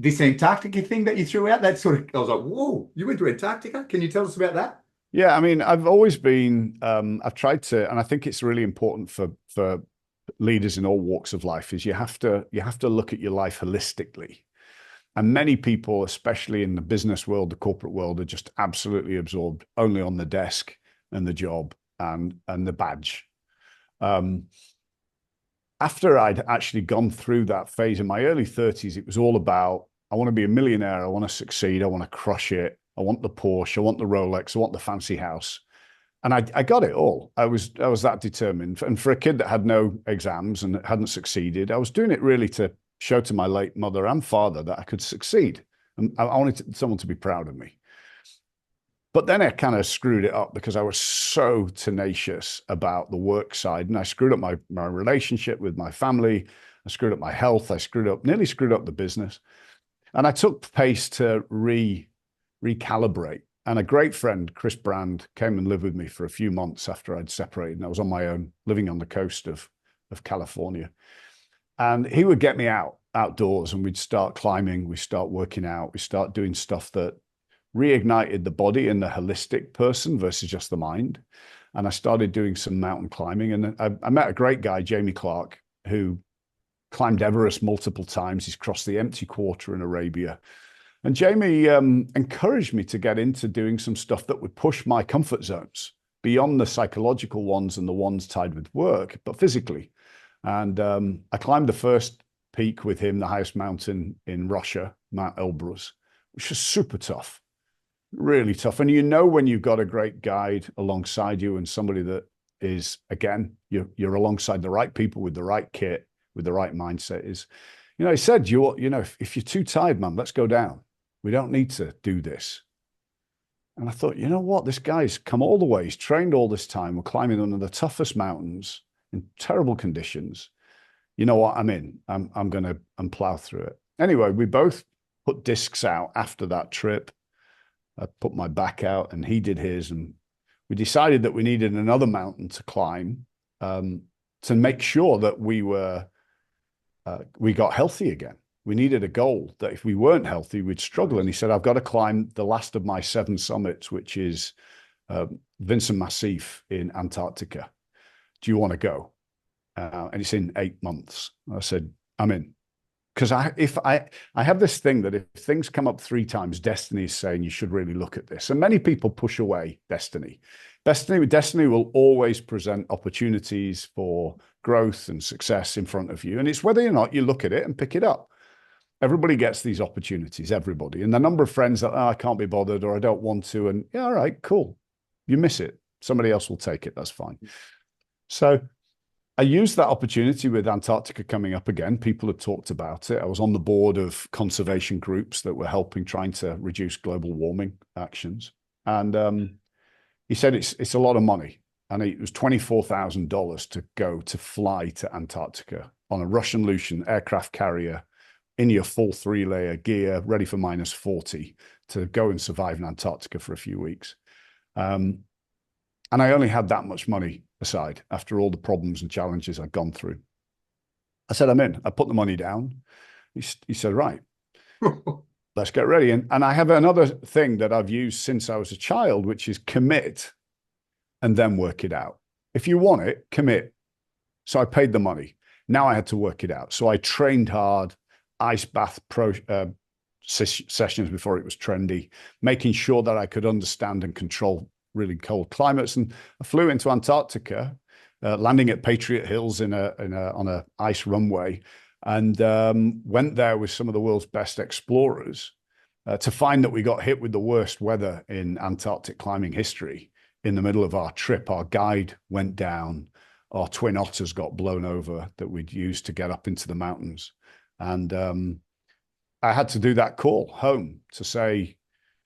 this Antarctica thing that you threw out, that sort of, I was like, whoa, you went to Antarctica? Can you tell us about that? Yeah, I mean, I've always been, I've tried to, and I think it's really important for leaders in all walks of life is you have to look at your life holistically. And many people, especially in the business world, the corporate world, are just absolutely absorbed only on the desk and the job and the badge. Um, After I'd actually gone through that phase in my early 30s, it was all about I want to be a millionaire, I want to succeed, I want to crush it, I want the Porsche, I want the Rolex, I want the fancy house. And I got it all. I was that determined. And for a kid that had no exams and hadn't succeeded, I was doing it really to show to my late mother and father that I could succeed. And I wanted someone to be proud of me. But then I kind of screwed it up because I was so tenacious about the work side. And I screwed up my relationship with my family. I screwed up my health. Nearly screwed up the business. And I took pace to recalibrate. And a great friend, Chris Brand, came and lived with me for a few months after I'd separated. And I was on my own, living on the coast of California. And he would get me outdoors and we'd start climbing, we start working out, we start doing stuff that reignited the body and the holistic person versus just the mind. And I started doing some mountain climbing. And I met a great guy, Jamie Clark, who climbed Everest multiple times. He's crossed the empty quarter in Arabia. And Jamie encouraged me to get into doing some stuff that would push my comfort zones beyond the psychological ones and the ones tied with work, but physically. And I climbed the first peak with him, the highest mountain in Russia, Mount Elbrus, which was super tough, really tough. And you know when you've got a great guide alongside you and somebody that is, again, you're alongside the right people with the right kit, with the right mindset is, he said, if you're too tired, man, let's go down. We don't need to do this. And I thought, you know what? This guy's come all the way. He's trained all this time. We're climbing one of the toughest mountains in terrible conditions. You know what? I'm in. I'm going to plow through it. Anyway, we both put discs out after that trip. I put my back out and he did his. And we decided that we needed another mountain to climb to make sure that we got healthy again. We needed a goal that if we weren't healthy, we'd struggle. And he said, I've got to climb the last of my 7 summits, which is Vincent Massif in Antarctica. Do you want to go? And it's in 8 months. I said, I'm in. Because I have this thing that if things come up 3 times, destiny is saying you should really look at this. And many people push away destiny. Destiny will always present opportunities for growth and success in front of you. And it's whether or not you look at it and pick it up. Everybody gets these opportunities, everybody. And the number of friends that, I can't be bothered or I don't want to. And yeah, all right, cool. You miss it. Somebody else will take it. That's fine. So I used that opportunity with Antarctica coming up again. People had talked about it. I was on the board of conservation groups that were trying to reduce global warming actions. And he said it's a lot of money. And it was $24,000 to fly to Antarctica on a Russian aircraft carrier in your full 3-layer gear, ready for -40, to go and survive in Antarctica for a few weeks. And I only had that much money aside after all the problems and challenges I'd gone through. I said, I'm in. I put the money down. He said, right, let's get ready. And I have another thing that I've used since I was a child, which is commit and then work it out. If you want it, commit. So I paid the money. Now I had to work it out. So I trained hard, ice bath sessions before it was trendy, making sure that I could understand and control really cold climates. And I flew into Antarctica, landing at Patriot Hills on a ice runway, and went there with some of the world's best explorers to find that we got hit with the worst weather in Antarctic climbing history. In the middle of our trip, our guide went down. Our twin otters got blown over that we'd used to get up into the mountains. And I had to do that call home to say,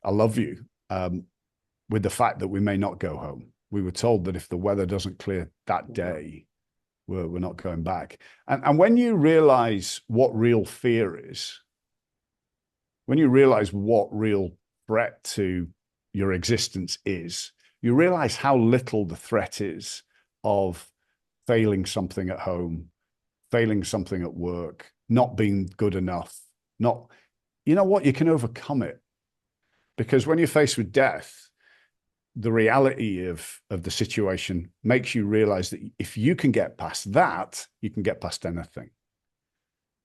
I love you, with the fact that we may not go home. We were told that if the weather doesn't clear that day, we're not going back. And when you realize what real fear is, when you realize what real threat to your existence is, you realize how little the threat is of failing something at home, failing something at work, not being good enough, not you know what? You can overcome it, because when you're faced with death, the reality of the situation makes you realize that if you can get past that, you can get past anything.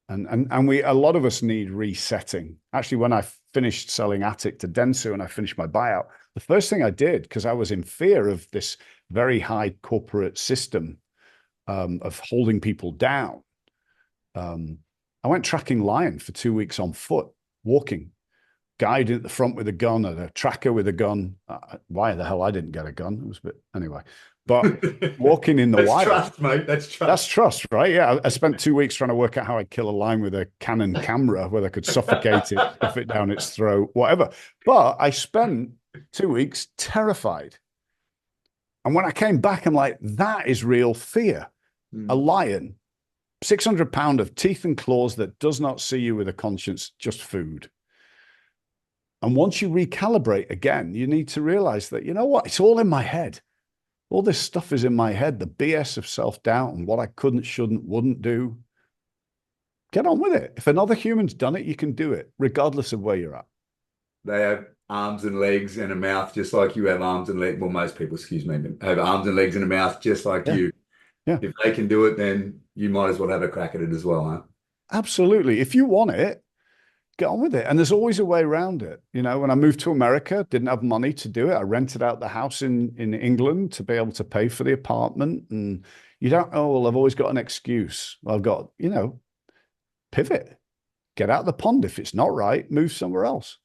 And a lot of us need resetting. Actually, when I finished selling Attic to Dentsu and I finished my buyout, the first thing I did, because I was in fear of this very high corporate system of holding people down, I went tracking lion for 2 weeks on foot, walking, guide at the front with a gun and a tracker with a gun. Why the hell I didn't get a gun? It was a bit, anyway. But walking in the That's wild. trust, mate. That's trust. That's trust, right? Yeah. I spent 2 weeks trying to work out how I'd kill a lion with a Canon camera, whether I could suffocate it, stuff it down its throat, whatever. But I spent 2 weeks terrified. And when I came back, I'm like, that is real fear. A lion, 600 pounds of teeth and claws that does not see you with a conscience, just food. And once you recalibrate again, you need to realize that, you know what? It's all in my head. All this stuff is in my head, the BS of self-doubt and what I couldn't, shouldn't, wouldn't do. Get on with it. If another human's done it, you can do it, regardless of where you're at. They have arms and legs and a mouth just like you have arms and legs. Well, most people, excuse me, have arms and legs and a mouth just like you. Yeah. If they can do it, then you might as well have a crack at it as well, huh? Absolutely. If you want it, get on with it. And there's always a way around it. You know, when I moved to America, didn't have money to do it. I rented out the house in England to be able to pay for the apartment. And you don't, oh, well, I've always got an excuse. Well, I've got, you know, pivot, get out of the pond. If it's not right, move somewhere else.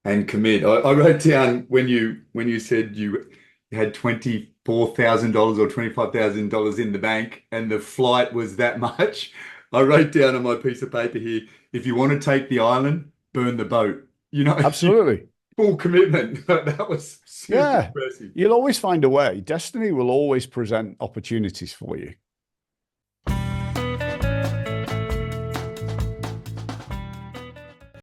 And commit. I wrote down when you said you had $24,000 or $25,000 in the bank and the flight was that much. I wrote down on my piece of paper here, if you want to take the island, burn the boat. You know, absolutely. Full commitment. That was super yeah. impressive. You'll always find a way. Destiny will always present opportunities for you.